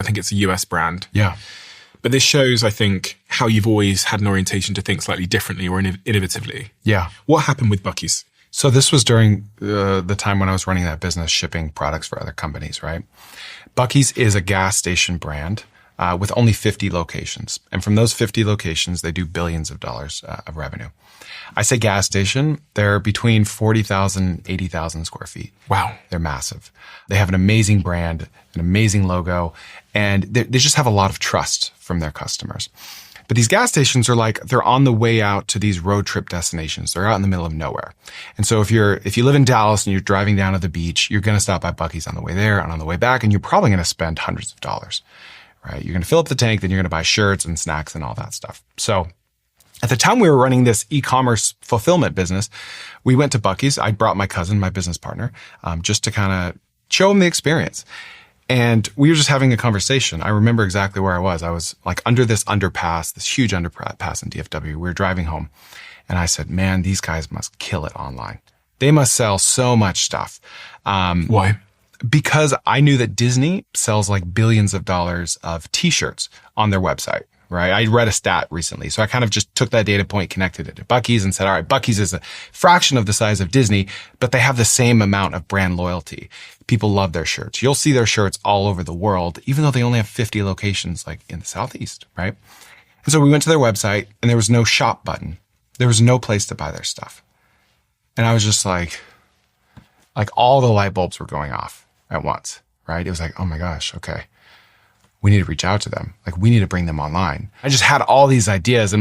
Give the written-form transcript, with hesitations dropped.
think it's a US brand. Yeah. But this shows, I think, how you've always had an orientation to think slightly differently or innovatively. Yeah. What happened with Buc-ee's? So this was during the time when I was running that business, shipping products for other companies, right? Buc-ee's is a gas station brand with only 50 locations. And from those 50 locations, they do billions of dollars of revenue. I say gas station, they're between 40,000 and 80,000 square feet. Wow. They're massive. They have an amazing brand, an amazing logo, and they just have a lot of trust from their customers. But these gas stations are like, they're on the way out to these road trip destinations. They're out in the middle of nowhere. And so if you live in Dallas and you're driving down to the beach, you're going to stop by Buc-ee's on the way there and on the way back, and you're probably going to spend hundreds of dollars, right? You're going to fill up the tank, then you're going to buy shirts and snacks and all that stuff. So at the time we were running this e-commerce fulfillment business, we went to Buc-ee's. I brought my cousin, my business partner, just to kind of show him the experience. And we were just having a conversation. I remember exactly where I was. I was like under this underpass, this huge underpass in DFW. We were driving home. And I said, man, these guys must kill it online. They must sell so much stuff. Why? Because I knew that Disney sells like billions of dollars of t-shirts on their website, right? I read a stat recently. So I kind of just took that data point, connected it to Buc-ee's and said, all right, Buc-ee's is a fraction of the size of Disney, but they have the same amount of brand loyalty. People love their shirts. You'll see their shirts all over the world, even though they only have 50 locations like in the Southeast, right? And so we went to their website and there was no shop button. There was no place to buy their stuff. And I was just like all the light bulbs were going off at once, right? It was like, oh my gosh, okay. We need to reach out to them. Like we need to bring them online. I just had all these ideas and